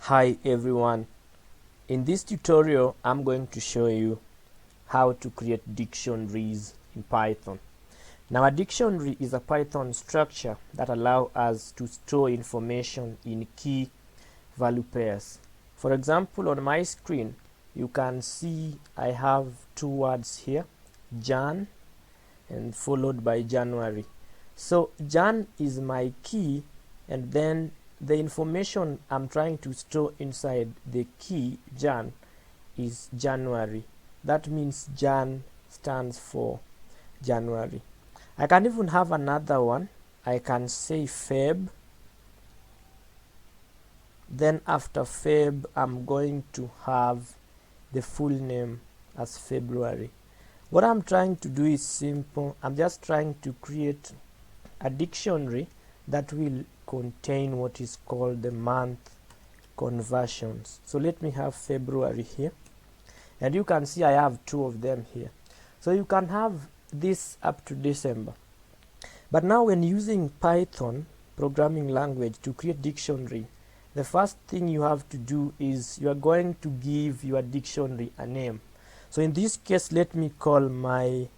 Hi everyone, in this tutorial I'm going to show you how to create dictionaries in Python. Now a dictionary is a Python structure that allows us to store information in key value pairs. For example, on my screen you can see I have two words here, Jan and followed by January. So Jan is my key, and then the information I'm trying to store inside the key Jan is January. That means Jan stands for January. I can even have another one. I can say Feb. Then after Feb, I'm going to have the full name as February. What I'm trying to do is simple. I'm just trying to create a dictionary that will contain what is called the month conversions. So let me have February here, and you can see I have two of them here. So you can have this up to December. But now when using Python programming language to create dictionary, the first thing you have to do is you are going to give your dictionary a name. So in this case, let me call my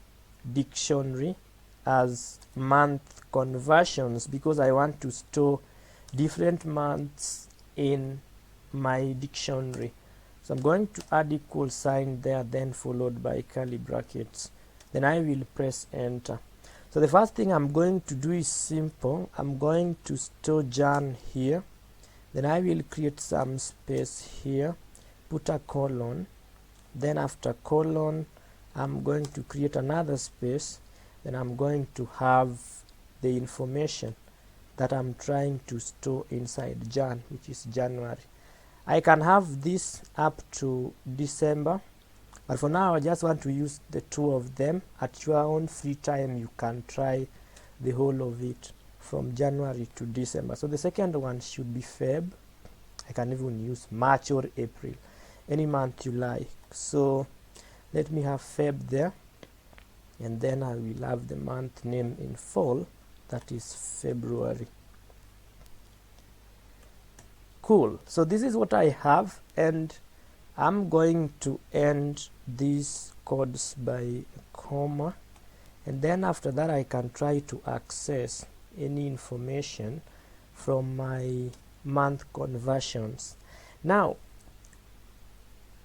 dictionary as month conversions because I want to store different months in my dictionary. So I'm going to add equal sign there, then followed by curly brackets. Then I will press enter. So the first thing I'm going to do is simple. I'm going to store Jan here. Then I will create some space here, put a colon. Then after colon, I'm going to create another space. Then I'm going to have the information that I'm trying to store inside Jan, which is January. I can have this up to December, but for now I just want to use the two of them. At your own free time, you can try the whole of it from January to December. So the second one should be Feb. I can even use March or April, any month you like. So let me have Feb there, and then I will have the month name in full, that is February. Cool. So this is what I have, and I'm going to end these codes by a comma, and then after that I can try to access any information from my month conversions. Now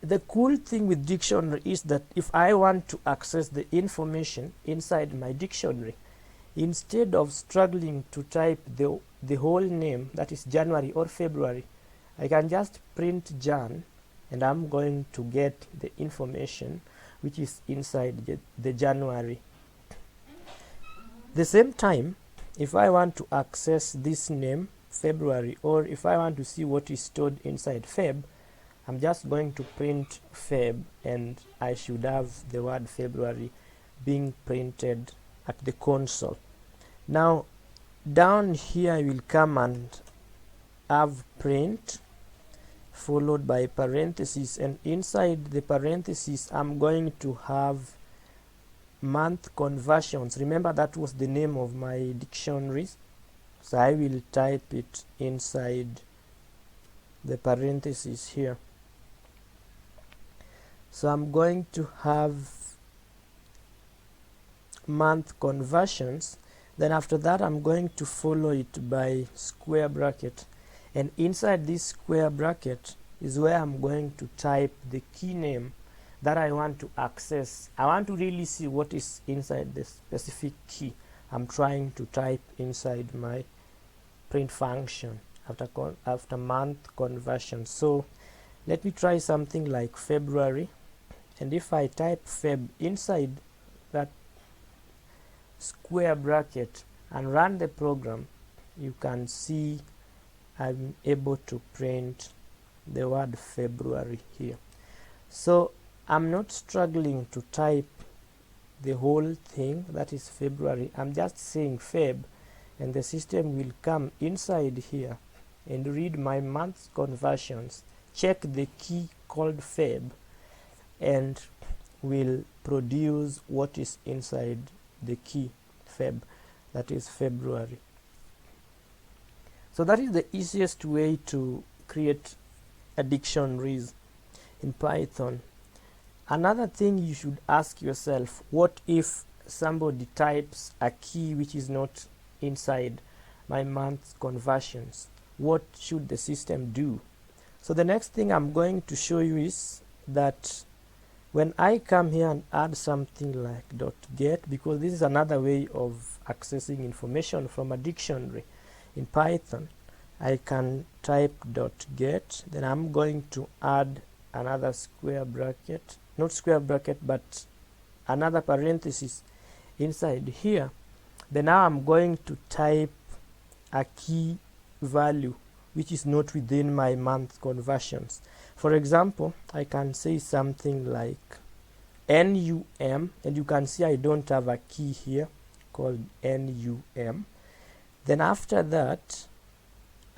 the cool thing with dictionary is that if I want to access the information inside my dictionary, instead of struggling to type the whole name, that is January or February, I can just print Jan, and I'm going to get the information which is inside the January. The same time, if I want to access this name February, or if I want to see what is stored inside Feb, I'm just going to print Feb, and I should have the word February being printed at the console. Now down here I will come and have print followed by parentheses, and inside the parentheses I'm going to have month conversions. Remember, that was the name of my dictionaries, so I will type it inside the parentheses here. So I'm going to have month conversions. Then after that I'm going to follow it by square bracket, and inside this square bracket is where I'm going to type the key name that I want to access. I want to really see what is inside the specific key I'm trying to type inside my print function after month conversion. So let me try something like February, and if I type Feb inside that square bracket and run the program, you can see I'm able to print the word February here. So I'm not struggling to type the whole thing, that is February. I'm just saying Feb, and the system will come inside here and read my month conversions, check the key called Feb, and will produce what is inside the key Feb, that is February. So that is the easiest way to create dictionaries in Python. Another thing you should ask yourself, what if somebody types a key which is not inside my month conversions? What should the system do? So the next thing I'm going to show you is that when I come here and add something like .get, because this is another way of accessing information from a dictionary in Python, I can type .get, then I'm going to add another square bracket, not square bracket, but another parenthesis inside here. Then now I'm going to type a key value which is not within my month conversions. For example, I can say something like NUM, and you can see I don't have a key here called NUM. Then after that,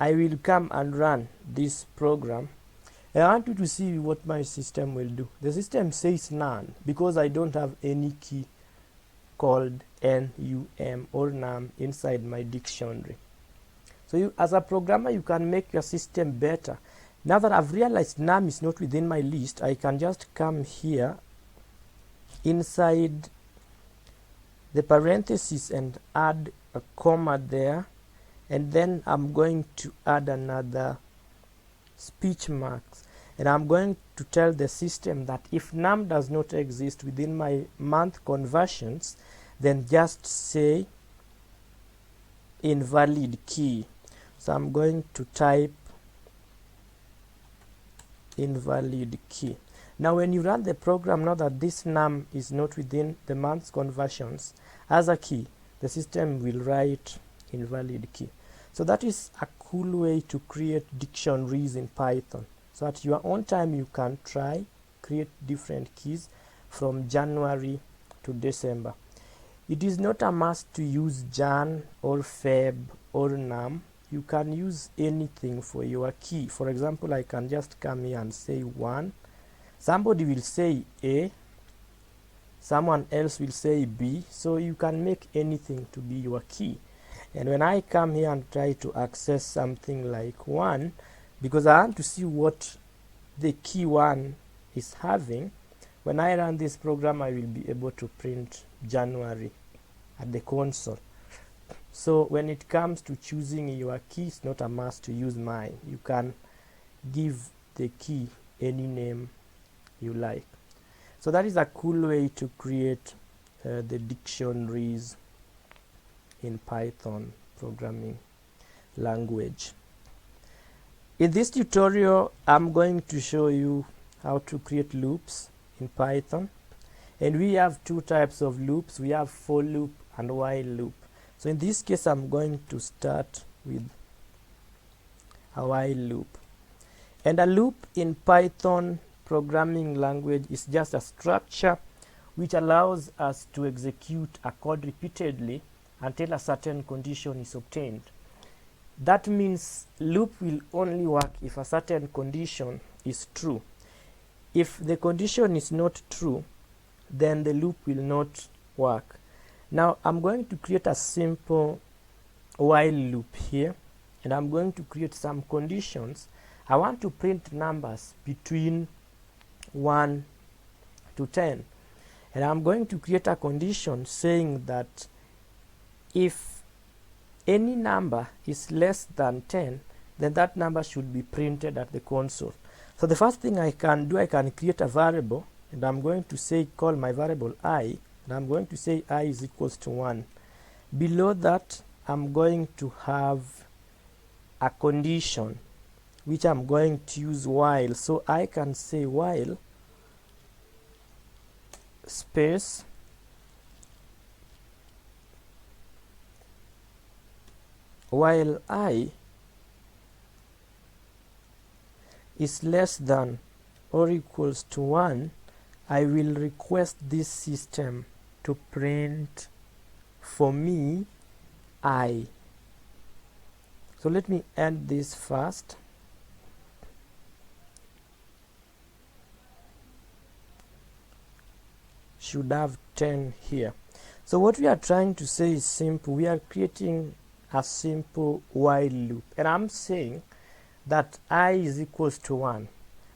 I will come and run this program. I want you to see what my system will do. The system says none because I don't have any key called NUM or num inside my dictionary. So you, as a programmer, you can make your system better. Now that I've realized num is not within my list, I can just come here inside the parenthesis and add a comma there, and then I'm going to add another speech marks, and I'm going to tell the system that if num does not exist within my month conversions, then just say invalid key. So I'm going to type invalid key. Now when you run the program, now that this num is not within the month's conversions as a key, the system will write invalid key. So that is a cool way to create dictionaries in Python. So at your own time you can try create different keys from January to December. It is not a must to use Jan or Feb or num. You can use anything for your key. For example, I can just come here and say 1. Somebody will say A, someone else will say B, so you can make anything to be your key. And when I come here and try to access something like 1, because I want to see what the key 1 is having, when I run this program I will be able to print January at the console. So when it comes to choosing your key, it's not a must to use mine. You can give the key any name you like. So that is a cool way to create the dictionaries in Python programming language. In this tutorial, I'm going to show you how to create loops in Python. And we have two types of loops. We have for loop and while loop. So in this case, I'm going to start with a while loop. And a loop in Python programming language is just a structure which allows us to execute a code repeatedly until a certain condition is obtained. That means loop will only work if a certain condition is true. If the condition is not true, then the loop will not work. Now I'm going to create a simple while loop here, and I'm going to create some conditions. I want to print numbers between 1 to 10, and I'm going to create a condition saying that if any number is less than 10, then that number should be printed at the console. So the first thing I can do, I can create a variable, and I'm going to say call my variable I, and I'm going to say I is equals to 1. Below that, I'm going to have a condition which I'm going to use while. So I can say while space while I is less than or equals to 1, I will request this system to print for me I. So let me end this first. Should have 10 here. So what we are trying to say is simple. We are creating a simple while loop, and I'm saying that I is equals to 1.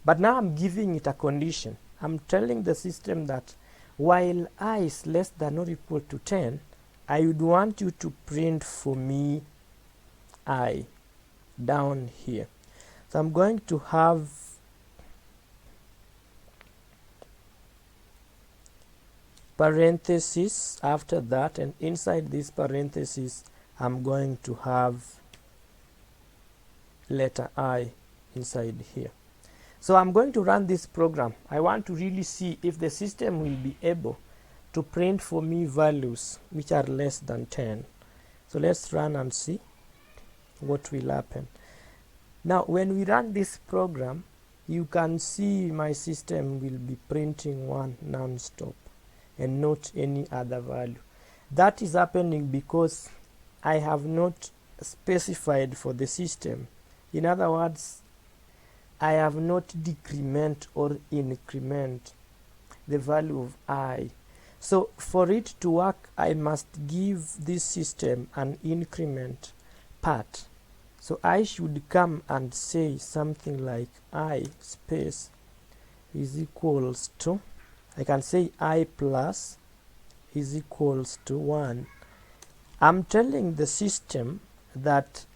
But now I'm giving it a condition. I'm telling the system that while I is less than or equal to 10, I would want you to print for me I down here. So I'm going to have parenthesis after that, and inside this parenthesis I'm going to have letter I inside here. So I'm going to run this program. I want to really see if the system will be able to print for me values which are less than 10. So let's run and see what will happen. Now when we run this program, you can see my system will be printing 1 non-stop and not any other value. That is happening because I have not specified for the system. In other words, I have not decrement or increment the value of I. So for it to work, I must give this system an increment part. So I should come and say something like I space is equals to, I can say I plus is equals to 1. I'm telling the system that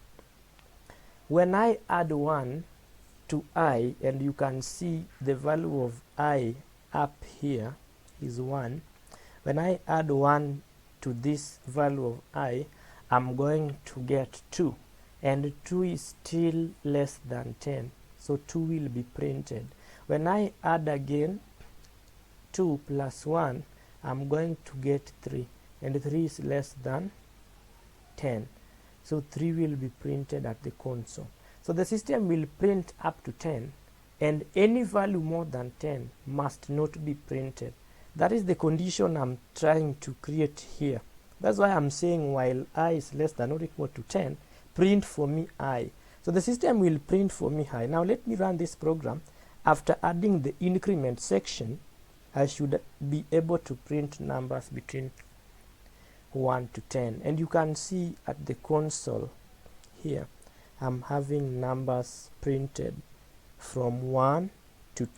when I add 1 to I, and you can see the value of I up here is 1. When I add 1 to this value of I, I'm going to get 2. And 2 is still less than 10. So 2 will be printed. When I add again 2 plus 1, I'm going to get 3. And 3 is less than 10. So 3 will be printed at the console. So the system will print up to 10, and any value more than 10 must not be printed. That is the condition I'm trying to create here. That's why I'm saying while I is less than or equal to 10, print for me I. So the system will print for me I. Now let me run this program. After adding the increment section, I should be able to print numbers between 1 to 10. And you can see at the console here, I'm having numbers printed from 1 to 10.